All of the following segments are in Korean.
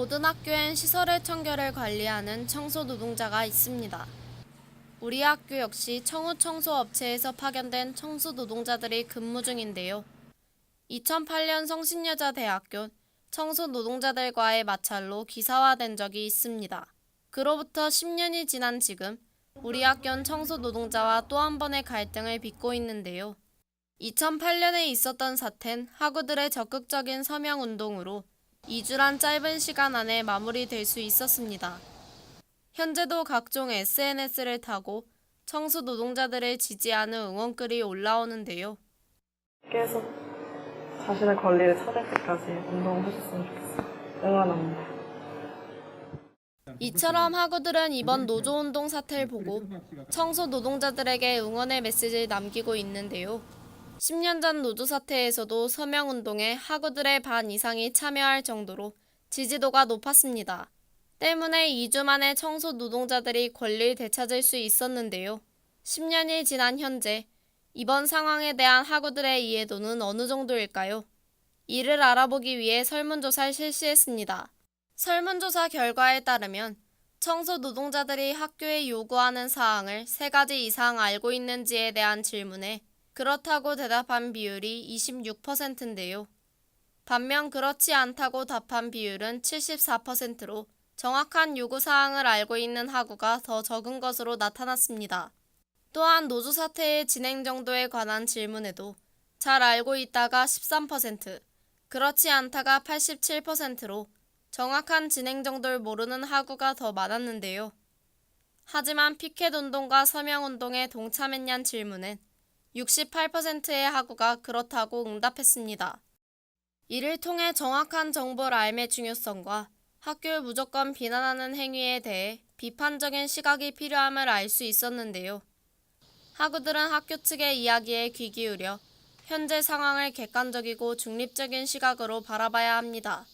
모든 학교엔 시설의 청결을 관리하는 청소 노동자가 있습니다. 우리 학교 역시 청우 청소업체에서 파견된 청소 노동자들이 근무 중인데요. 2008년 성신여자대학교 청소 노동자들과의 마찰로 기사화된 적이 있습니다. 그로부터 10년이 지난 지금 우리 학교는 청소 노동자와 또 한 번의 갈등을 빚고 있는데요. 2008년에 있었던 사태는 학우들의 적극적인 서명운동으로 2주란 짧은 시간 안에 마무리될 수 있었습니다. 현재도 각종 SNS를 타고 청소 노동자들을 지지하는 응원글이 올라오는데요. 계속 자신의 권리를 찾을 때까지 운동하셨으면 좋겠어요. 응원합니다. 이처럼 학우들은 이번 노조운동 사태를 보고 청소 노동자들에게 응원의 메시지를 남기고 있는데요. 10년 전 노조 사태에서도 서명운동에 학우들의 반 이상이 참여할 정도로 지지도가 높았습니다. 때문에 2주 만에 청소 노동자들이 권리를 되찾을 수 있었는데요. 10년이 지난 현재 이번 상황에 대한 학우들의 이해도는 어느 정도일까요? 이를 알아보기 위해 설문조사를 실시했습니다. 설문조사 결과에 따르면 청소 노동자들이 학교에 요구하는 사항을 3가지 이상 알고 있는지에 대한 질문에 그렇다고 대답한 비율이 26%인데요. 반면 그렇지 않다고 답한 비율은 74%로 정확한 요구사항을 알고 있는 학우가 더 적은 것으로 나타났습니다. 또한 노조 사태의 진행 정도에 관한 질문에도 잘 알고 있다가 13%, 그렇지 않다가 87%로 정확한 진행 정도를 모르는 학우가 더 많았는데요. 하지만 피켓운동과 서명운동에 동참했냐는 질문엔 68%의 학우가 그렇다고 응답했습니다. 이를 통해 정확한 정보를 알의 중요성과 학교를 무조건 비난하는 행위에 대해 비판적인 시각이 필요함을 알 수 있었는데요. 학우들은 학교 측의 이야기에 귀 기울여 현재 상황을 객관적이고 중립적인 시각으로 바라봐야 합니다.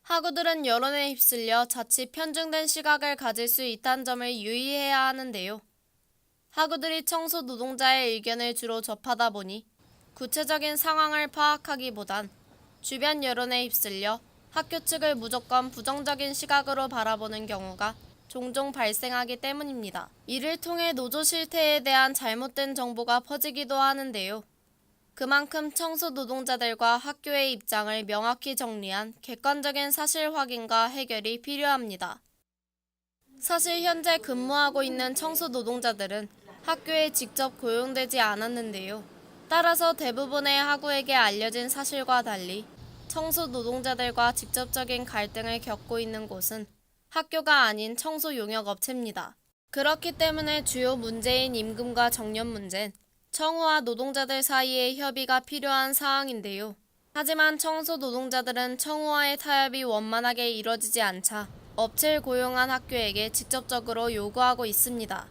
학우들은 여론에 휩쓸려 자칫 편중된 시각을 가질 수 있다는 점을 유의해야 하는데요. 학우들이 청소 노동자의 의견을 주로 접하다 보니 구체적인 상황을 파악하기보단 주변 여론에 휩쓸려 학교 측을 무조건 부정적인 시각으로 바라보는 경우가 종종 발생하기 때문입니다. 이를 통해 노조 실태에 대한 잘못된 정보가 퍼지기도 하는데요. 그만큼 청소 노동자들과 학교의 입장을 명확히 정리한 객관적인 사실 확인과 해결이 필요합니다. 사실 현재 근무하고 있는 청소 노동자들은 학교에 직접 고용되지 않았는데요. 따라서 대부분의 학우에게 알려진 사실과 달리 청소 노동자들과 직접적인 갈등을 겪고 있는 곳은 학교가 아닌 청소 용역 업체입니다. 그렇기 때문에 주요 문제인 임금과 정년 문제는 청우와 노동자들 사이의 협의가 필요한 사항인데요. 하지만 청소 노동자들은 청우와의 타협이 원만하게 이뤄지지 않자 업체를 고용한 학교에게 직접적으로 요구하고 있습니다.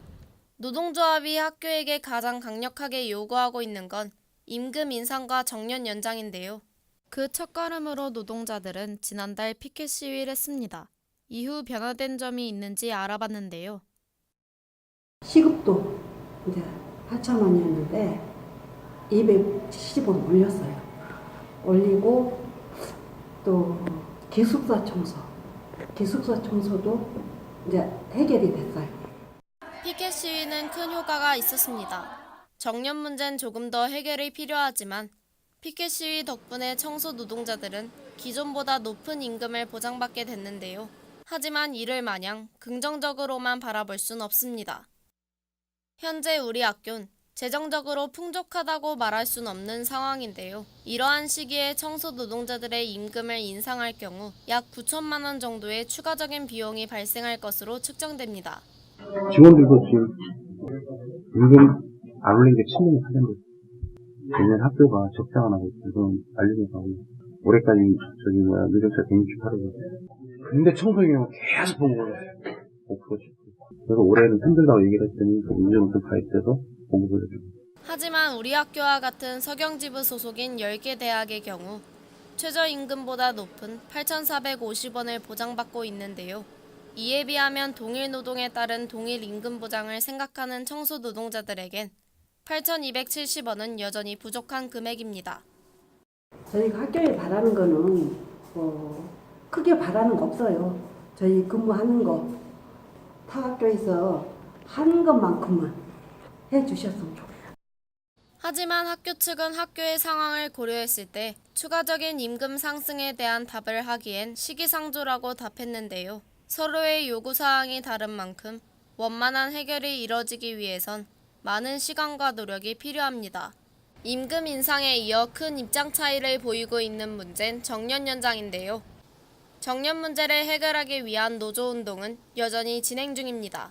노동조합이 학교에게 가장 강력하게 요구하고 있는 건 임금 인상과 정년 연장인데요. 그 첫걸음으로 노동자들은 지난달 피켓 시위를 했습니다. 이후 변화된 점이 있는지 알아봤는데요. 시급도 이제 8천만 원이었는데 270원 올렸어요. 올리고 또 기숙사 청소도 이제 해결이 됐어요. 피켓 시위는 큰 효과가 있었습니다. 정년 문제는 조금 더 해결이 필요하지만 피켓 시위 덕분에 청소 노동자들은 기존보다 높은 임금을 보장받게 됐는데요. 하지만 이를 마냥 긍정적으로만 바라볼 순 없습니다. 현재 우리 학교는 재정적으로 풍족하다고 말할 순 없는 상황인데요. 이러한 시기에 청소 노동자들의 임금을 인상할 경우 약 9천만 원 정도의 추가적인 비용이 발생할 것으로 측정됩니다. 직원들도 지금 임금 안 올린 게 7년이 사는데 내년 학교가 적자가 나고 지금 알리면서 올해까지 누적자 168억. 근데 청소년은 계속 보고 그랬어요. 5%씩. 그래서 올해는 힘들다고 얘기를 했더니 임금 좀 가입돼서 공부를 해주고. 하지만 우리 학교와 같은 서경지부 소속인 10개 대학의 경우 최저임금보다 높은 8,450원을 보장받고 있는데요. 이에 비하면 동일 노동에 따른 동일 임금 보장을 생각하는 청소 노동자들에겐 8,270원은 여전히 부족한 금액입니다. 저희가 학교에 바라는 거는 크게 바라는 거 없어요. 저희 근무하는 거 타 학교에서 하는 것만큼만 해주셨으면 좋겠어요. 하지만 학교 측은 학교의 상황을 고려했을 때 추가적인 임금 상승에 대한 답을 하기엔 시기상조라고 답했는데요. 서로의 요구사항이 다른 만큼 원만한 해결이 이뤄지기 위해선 많은 시간과 노력이 필요합니다. 임금 인상에 이어 큰 입장 차이를 보이고 있는 문제는 정년 연장인데요. 정년 문제를 해결하기 위한 노조운동은 여전히 진행 중입니다.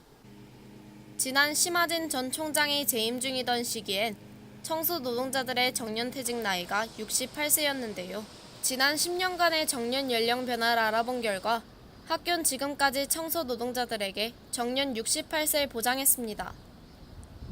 지난 심하진 전 총장이 재임 중이던 시기엔 청소 노동자들의 정년퇴직 나이가 68세였는데요. 지난 10년간의 정년 연령 변화를 알아본 결과 학교는 지금까지 청소 노동자들에게 정년 68세를 보장했습니다.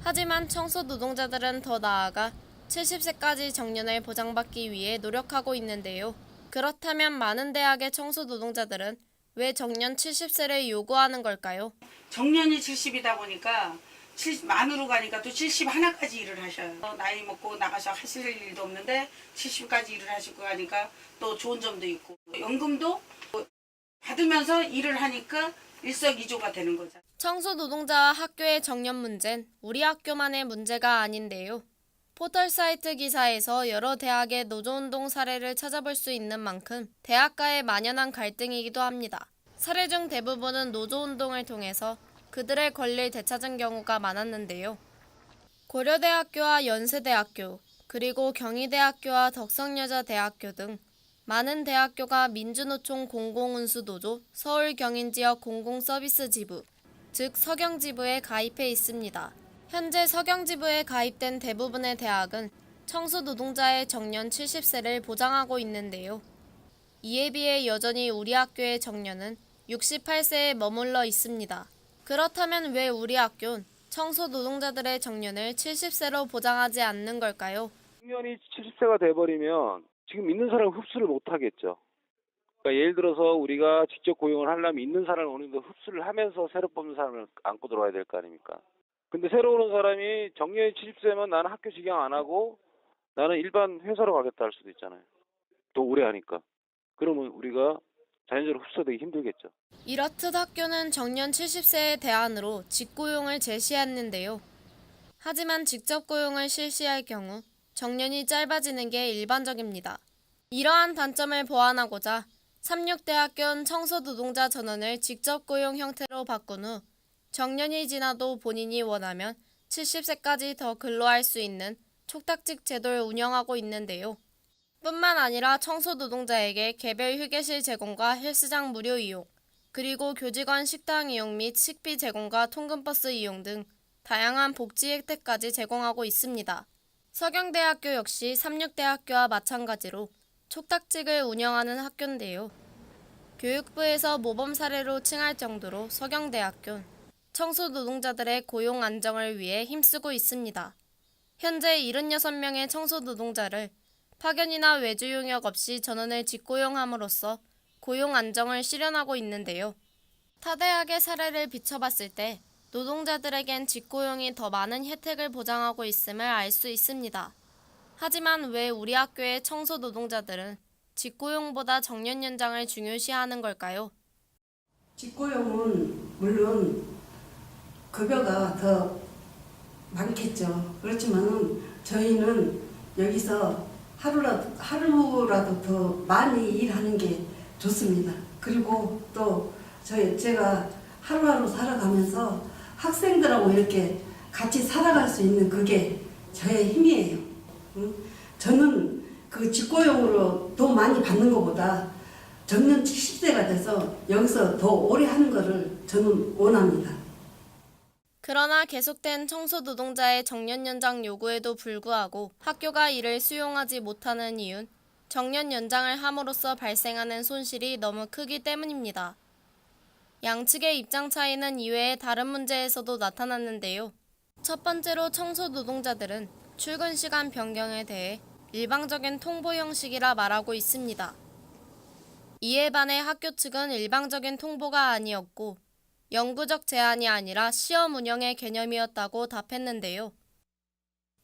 하지만 청소 노동자들은 더 나아가 70세까지 정년을 보장받기 위해 노력하고 있는데요. 그렇다면 많은 대학의 청소 노동자들은 왜 정년 70세를 요구하는 걸까요? 정년이 70이다 보니까 70 만으로 가니까 또 71까지 일을 하셔요. 나이 먹고 나가서 하실 일도 없는데 70까지 일을 하시고 하니까 또 좋은 점도 있고 연금도 받으면서 일을 하니까 일석이조가 되는 거죠. 청소 노동자와 학교의 정년 문제는 우리 학교만의 문제가 아닌데요. 포털 사이트 기사에서 여러 대학의 노조운동 사례를 찾아볼 수 있는 만큼 대학가에 만연한 갈등이기도 합니다. 사례 중 대부분은 노조운동을 통해서 그들의 권리를 되찾은 경우가 많았는데요. 고려대학교와 연세대학교, 그리고 경희대학교와 덕성여자대학교 등 많은 대학교가 민주노총 공공운수노조 서울경인지역 공공서비스지부, 즉 서경지부에 가입해 있습니다. 현재 서경지부에 가입된 대부분의 대학은 청소 노동자의 정년 70세를 보장하고 있는데요. 이에 비해 여전히 우리 학교의 정년은 68세에 머물러 있습니다. 그렇다면 왜 우리 학교는 청소 노동자들의 정년을 70세로 보장하지 않는 걸까요? 청년이 70세가 돼버리면 지금 있는 사람을 흡수를 못하겠죠. 그러니까 예를 들어서 우리가 직접 고용을 하려면 있는 사람을 어느 정도 흡수를 하면서 새로 뽑는 사람을 안고 들어와야 될 거 아닙니까? 근데 새로 오는 사람이 정년이 70세면 나는 학교 직영 안 하고 나는 일반 회사로 가겠다 할 수도 있잖아요. 또 오래 하니까. 그러면 우리가 자연적으로 흡수되기 힘들겠죠. 이렇듯 학교는 정년 70세의 대안으로 직고용을 제시했는데요. 하지만 직접 고용을 실시할 경우 정년이 짧아지는 게 일반적입니다. 이러한 단점을 보완하고자 삼육대학교는 청소노동자 전원을 직접 고용 형태로 바꾼 후 정년이 지나도 본인이 원하면 70세까지 더 근로할 수 있는 촉탁직 제도를 운영하고 있는데요. 뿐만 아니라 청소노동자에게 개별 휴게실 제공과 헬스장 무료 이용, 그리고 교직원 식당 이용 및 식비 제공과 통근버스 이용 등 다양한 복지 혜택까지 제공하고 있습니다. 서경대학교 역시 삼육대학교와 마찬가지로 촉탁직을 운영하는 학교인데요. 교육부에서 모범 사례로 칭할 정도로 서경대학교는 청소 노동자들의 고용 안정을 위해 힘쓰고 있습니다. 현재 76명의 청소 노동자를 파견이나 외주 용역 없이 전원을 직고용함으로써 고용 안정을 실현하고 있는데요. 타 대학의 사례를 비춰봤을 때 노동자들에겐 직고용이 더 많은 혜택을 보장하고 있음을 알 수 있습니다. 하지만 왜 우리 학교의 청소 노동자들은 직고용보다 정년 연장을 중요시하는 걸까요? 직고용은 물론 급여가 더 많겠죠. 그렇지만 저희는 여기서 하루라도 더 많이 일하는 게 좋습니다. 그리고 또 제가 하루하루 살아가면서 학생들하고 이렇게 같이 살아갈 수 있는 그게 저의 힘이에요. 저는 그 직고용으로 더 많이 받는 것보다 정년 70세가 돼서 여기서 더 오래 하는 거를 저는 원합니다. 그러나 계속된 청소 노동자의 정년 연장 요구에도 불구하고 학교가 이를 수용하지 못하는 이유는 정년 연장을 함으로써 발생하는 손실이 너무 크기 때문입니다. 양측의 입장 차이는 이외에 다른 문제에서도 나타났는데요. 첫 번째로 청소 노동자들은 출근 시간 변경에 대해 일방적인 통보 형식이라 말하고 있습니다. 이에 반해 학교 측은 일방적인 통보가 아니었고 영구적 제한이 아니라 시험 운영의 개념이었다고 답했는데요.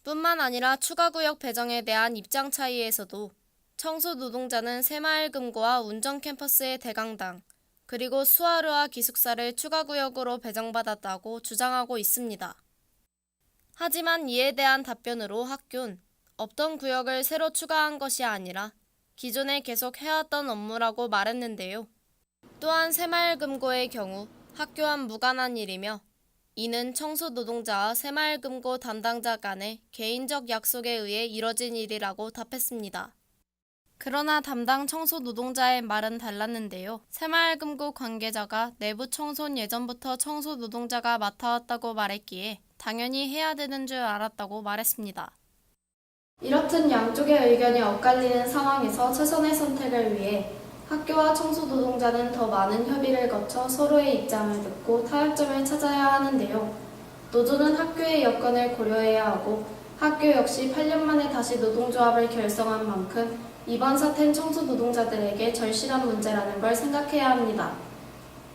뿐만 아니라 추가구역 배정에 대한 입장 차이에서도 청소 노동자는 새마을금고와 운정캠퍼스의 대강당, 그리고 수하루와 기숙사를 추가 구역으로 배정받았다고 주장하고 있습니다. 하지만 이에 대한 답변으로 학교는 없던 구역을 새로 추가한 것이 아니라 기존에 계속 해왔던 업무라고 말했는데요. 또한 새마을금고의 경우 학교와 무관한 일이며 이는 청소 노동자와 새마을금고 담당자 간의 개인적 약속에 의해 이뤄진 일이라고 답했습니다. 그러나 담당 청소 노동자의 말은 달랐는데요. 새마을금고 관계자가 내부 청소는 예전부터 청소 노동자가 맡아왔다고 말했기에 당연히 해야 되는 줄 알았다고 말했습니다. 이렇듯 양쪽의 의견이 엇갈리는 상황에서 최선의 선택을 위해 학교와 청소 노동자는 더 많은 협의를 거쳐 서로의 입장을 듣고 타협점을 찾아야 하는데요. 노조는 학교의 여건을 고려해야 하고 학교 역시 8년 만에 다시 노동조합을 결성한 만큼 이번 사태는 청소 노동자들에게 절실한 문제라는 걸 생각해야 합니다.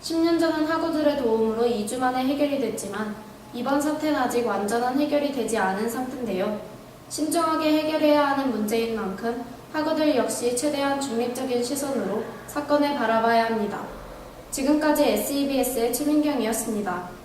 10년 전은 학우들의 도움으로 2주 만에 해결이 됐지만 이번 사태는 아직 완전한 해결이 되지 않은 상태인데요. 신중하게 해결해야 하는 문제인 만큼 학우들 역시 최대한 중립적인 시선으로 사건을 바라봐야 합니다. 지금까지 SEBS의 최민경이었습니다.